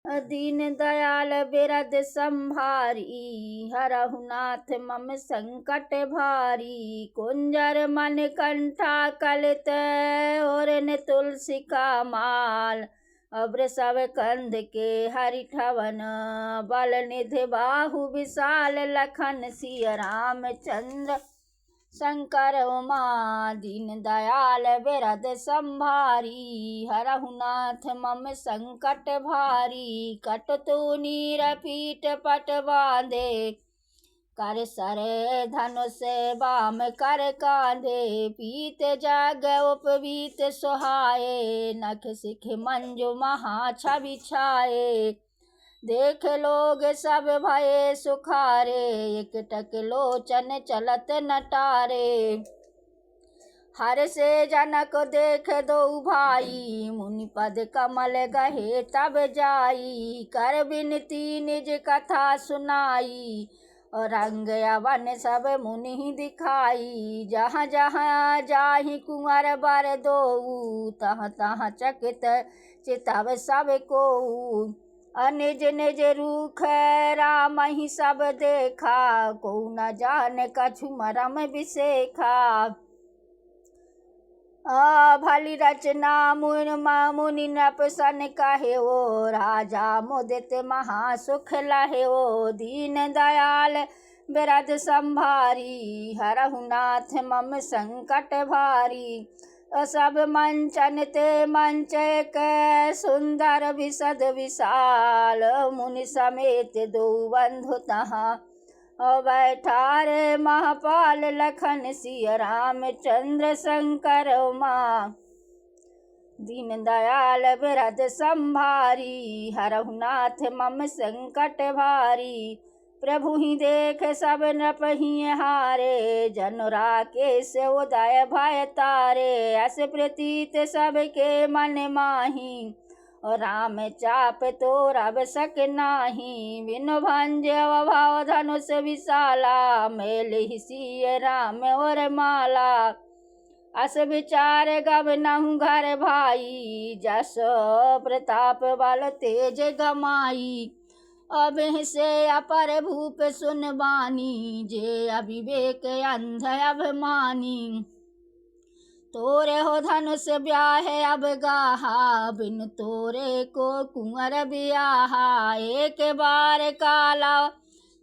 दीन दयाल बिरद संभारी, हरहु नाथ मम संकट भारी। कुंजर मन कंठा कलित, और तुलसी का माल। अब्र सब कंध के हरि ठवन, बल निधि बाहु विशाल। लखन सिय रामचंद्र शंकर उमा, दीन दयाल बिरद संभारी। हरहु नाथ मम संकट भारी। कटतु नीर पीठ पट बांधे, कर सर धनुष बाम कर कांधे। पीत जग उपवीत सुहाए, नख सिख मंजु महा छवि छाए। देख लोग सब भये सुखारे, एकटक लोचन चलत नटारे। हर से जनक देख दो भाई, मुनि पद कमल गहे तब जाई। कर बिनती निज कथा सुनाई, और रंग अवन सब मुनि दिखाई। जहाँ जहाँ जाहि कुंवर बर दो, तहाँ तहाँ चकित चितव सब को। निज निज रूख राम ही सब देखा, को न जान कछु मरम बिसेखा। भली रचना मुनि नृप सन कहे ओ, राजा मुदित महासुख लहे ओ। दीन दयाल बिरद संभारी, हरहु नाथ मम संकट भारी। सब मंचन ते मंच एक, सुंदर विशद विशाल। मुनि समेत दो बंधु तहाँ, बैठारे महापाल। लखन सिय रामचंद्र शंकर उमा, दीन दयाल बिरद संभारी। हरहु नाथ मम संकट भारी। प्रभु ही देख सब नृप ही हारे, जनु राकेश उदय भय तारे। अस प्रतीत सबके मन माही, और राम चाप तो रब सक नाही। बिनु भंज भाव धनुष विशाला, मेल ही सिय राम और माला। अस विचार गब नहु घर भाई, जस प्रताप बल तेज गमाई। अब से अपर भूप सुन बानी, जे अविवेक अंध अभिमानी। तोरे हो धनुष ब्याह अब गाहा, बिन तोरे को कुंवर ब्याहा। एक बार काला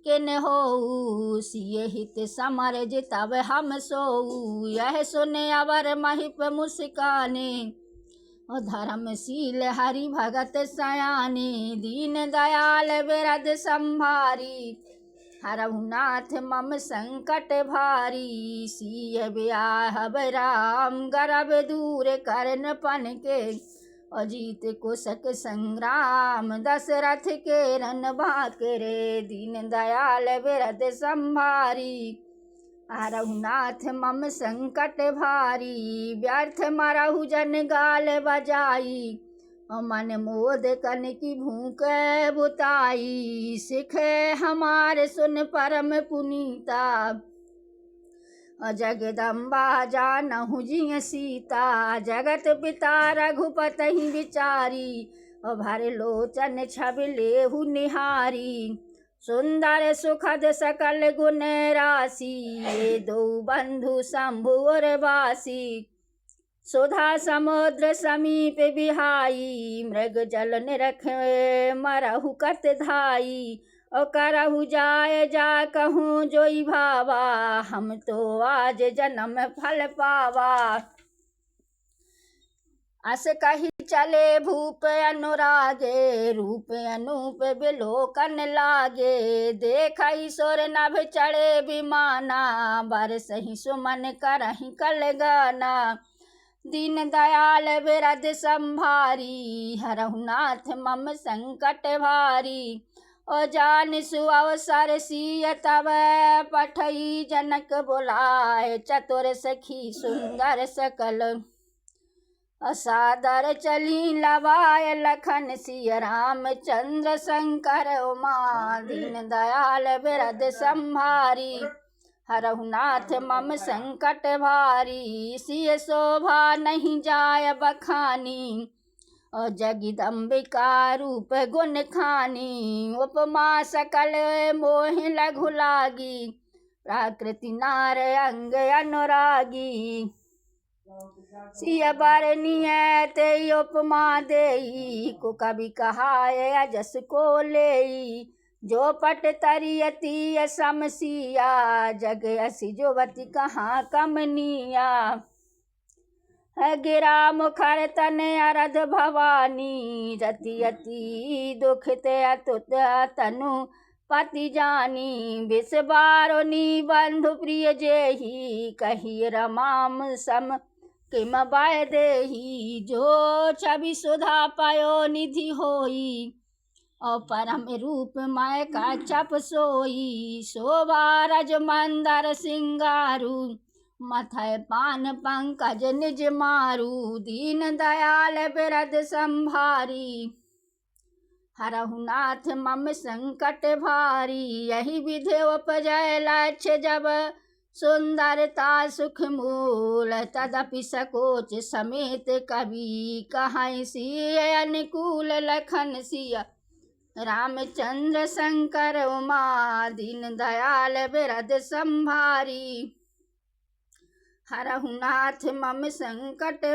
किन हो, सिय हित समर जितब हम सोऊ। यह सुने अवर महिप मुस्काने, धर्मशील हरि भगत सयाने। दीन दयाल बिरद संभारी, हरहु नाथ मम संकट भारी। सिय ब्याहब राम गर्भ दूर करन पन के, अजीत कुशक संग्राम दशरथ के रन बाकरे। दीन दयाल बिरद संभारी, हरहु नाथ मम संकट भारी। व्यर्थ मरहु जन गाल बजाई, मन मोद कन की भूख बुताई। सिख हमार सुन परम पुनीता, जगदम्बा जानहु जिय सीता। जगत पिता रघुपति विचारी, भर लोचन छवि लेहु निहारी। सुंदर सुखद सकल गुण राशि, ये दो बंधु शंभु और वासी। सुधा समुद्र समीप बिहाई, मृग जल निरख मरहु कत धाई। और करहु जाय जा कहूँ जोई भावा, हम तो आज जन्म फल पावा। अस कही चले भूप अनुरागे, रूप अनूप बिलोकन लागे। देखई सुर नभ चढ़े विमाना, बरसहि सुमन करहि कल गाना। दीन दयाल बिरद संभारी, हरहु नाथ मम संकट भारी। ओ जान सुअवसर सिय तब, पठई जनक बुलाए। चतुर सखी सुंदर सकल, असादर चली लवाय। लखन सिय रामचंद्र शंकर उमा, दीन दयाल बिरद संभारी। हरहु नाथ मम संकट भारी। सिय शोभा नहीं जाय बखानी, और जगदम्बिका रूप गुण खानी, उपमा सकल मोह लघु लागी, प्राकृति नार अंग अनुरागी। सिय बरनिय ते उपमा देई, को कवि कहाय अजस को लेई। जो पट तरियती समसिया, जग असी जोवती कहाँ कमनिया। गिरा मुखर तन अरध भवानी, रति अति दुख ते अतुत तनु पति जानी। विष बारुनी बंधु प्रिय जेही, कही रमाम सम किम बाय देही। जो छवि सुधा पायो निधि होई, और परम रूप माय का चप सोई। शोभा रज मंदर सिंगारू, मथय पान पंकज निज मारू। दीन दयाल बिरद संभारी, हरहु नाथ मम संकट भारी। यही विधि उपजय लक्ष्य जब, सुंदरता सुख मूल। तदपि सकोच समेत कवि, कहाँ सिय अनुकूल लखन सिय। रामचंद्र शंकर उमा, दीन दयाल बिरद संभारी। हरहु नाथ मम संकट